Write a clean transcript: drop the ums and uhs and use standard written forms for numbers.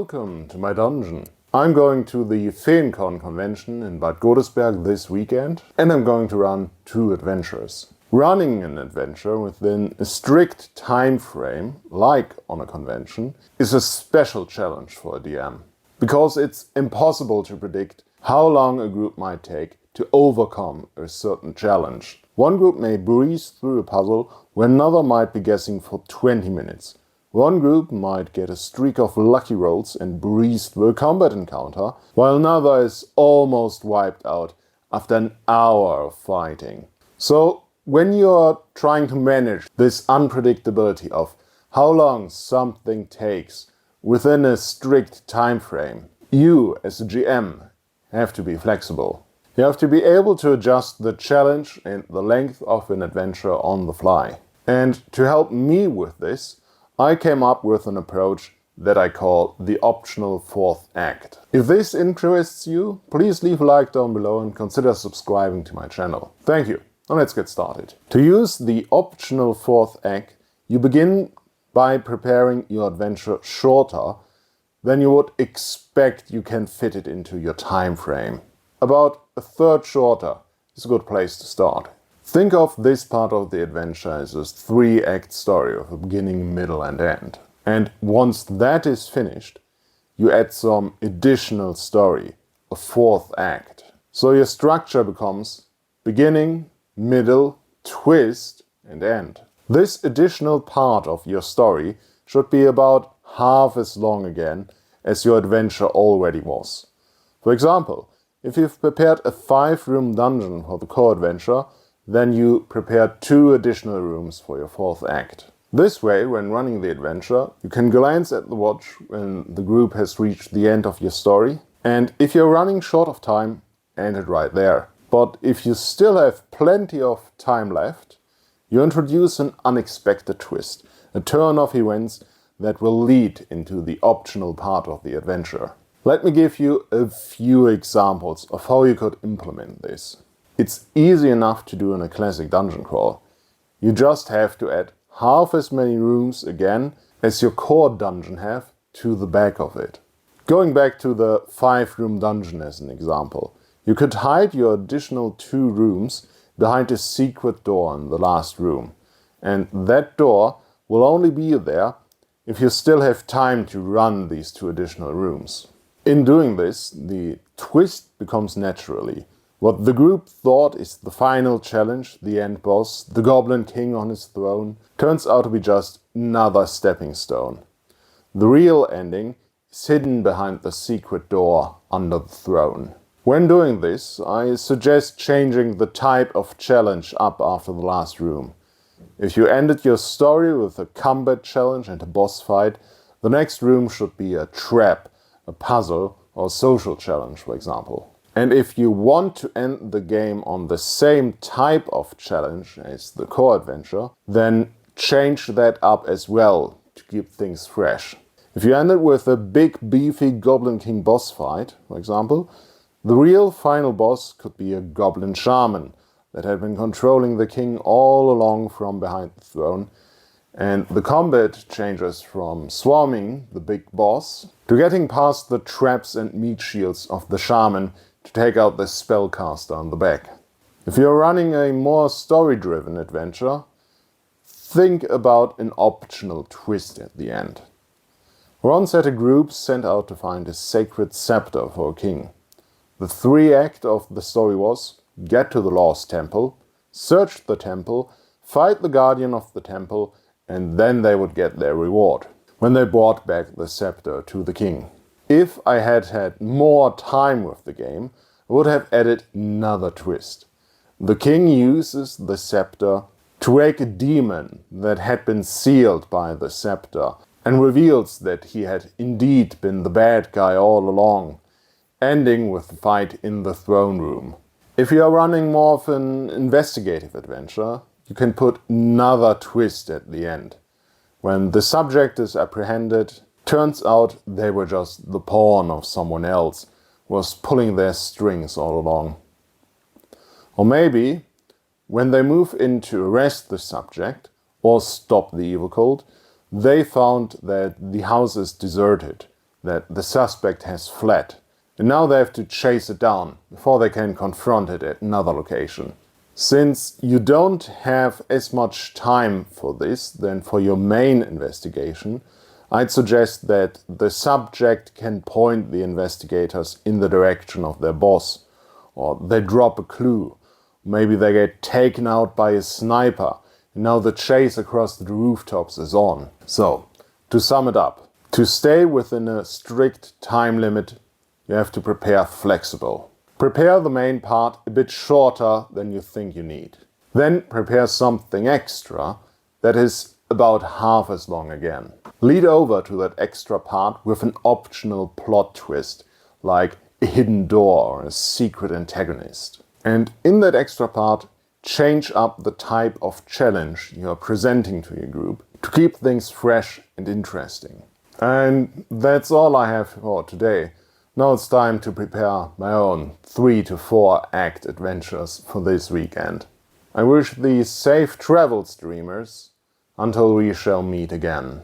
Welcome to my dungeon. I'm going to the FeenCon convention in Bad Godesberg this weekend, and I'm going to run 2 adventures. Running an adventure within a strict time frame, like on a convention, is a special challenge for a DM, because it's impossible to predict how long a group might take to overcome a certain challenge. One group may breeze through a puzzle where another might be guessing for 20 minutes. One group might get a streak of lucky rolls and breeze through a combat encounter, while another is almost wiped out after an hour of fighting. So, when you're trying to manage this unpredictability of how long something takes within a strict time frame, you, as a GM, have to be flexible. You have to be able to adjust the challenge and the length of an adventure on the fly. And to help me with this, I came up with an approach that I call the optional 4th act. If this interests you, please leave a like down below and consider subscribing to my channel. Thank you. Now let's get started. To use the optional 4th act, you begin by preparing your adventure shorter than you would expect you can fit it into your time frame. About a third shorter is a good place to start. Think of this part of the adventure as a 3-act story of a beginning, middle and end. And once that is finished, you add some additional story, a 4th act. So your structure becomes beginning, middle, twist and end. This additional part of your story should be about half as long again as your adventure already was. For example, if you've prepared a 5-room dungeon for the core adventure, then you prepare 2 additional rooms for your 4th act. This way, when running the adventure, you can glance at the watch when the group has reached the end of your story, and if you're running short of time, end it right there. But if you still have plenty of time left, you introduce an unexpected twist, a turn of events that will lead into the optional part of the adventure. Let me give you a few examples of how you could implement this. It's easy enough to do in a classic dungeon crawl. You just have to add half as many rooms again as your core dungeon have to the back of it. Going back to the 5-room dungeon as an example, you could hide your additional 2 rooms behind a secret door in the last room. And that door will only be there if you still have time to run these 2 additional rooms. In doing this, the twist becomes naturally. What the group thought is the final challenge, the end boss, the Goblin King on his throne, turns out to be just another stepping stone. The real ending is hidden behind the secret door under the throne. When doing this, I suggest changing the type of challenge up after the last room. If you ended your story with a combat challenge and a boss fight, the next room should be a trap, a puzzle or social challenge, for example. And if you want to end the game on the same type of challenge as the core adventure, then change that up as well to keep things fresh. If you end it with a big beefy Goblin King boss fight, for example, the real final boss could be a Goblin Shaman that had been controlling the king all along from behind the throne, and the combat changes from swarming the big boss to getting past the traps and meat shields of the shaman to take out the spellcaster on the back. If you're running a more story-driven adventure, think about an optional twist at the end. Once had a group sent out to find a sacred scepter for a king. The 3-act of the story was get to the lost temple, search the temple, fight the guardian of the temple, and then they would get their reward when they brought back the scepter to the king. If I had had more time with the game, I would have added another twist. The king uses the scepter to wake a demon that had been sealed by the scepter and reveals that he had indeed been the bad guy all along, ending with the fight in the throne room. If you are running more of an investigative adventure, you can put another twist at the end. When the subject is apprehended, turns out they were just the pawn of someone else who was pulling their strings all along. Or maybe, when they move in to arrest the subject or stop the evil cult, they found that the house is deserted. that the suspect has fled, and now they have to chase it down before they can confront it at another location. Since you don't have as much time for this than for your main investigation, I'd suggest that the subject can point the investigators in the direction of their boss, or they drop a clue. Maybe they get taken out by a sniper, and now the chase across the rooftops is on. So, to sum it up, to stay within a strict time limit, you have to prepare flexible. Prepare the main part a bit shorter than you think you need. Then prepare something extra that is about half as long again. Lead over to that extra part with an optional plot twist, like a hidden door or a secret antagonist. And in that extra part, change up the type of challenge you are presenting to your group to keep things fresh and interesting. And that's all I have for today. Now it's time to prepare my own 3 to 4 act adventures for this weekend. I wish these safe travels, dreamers, until we shall meet again.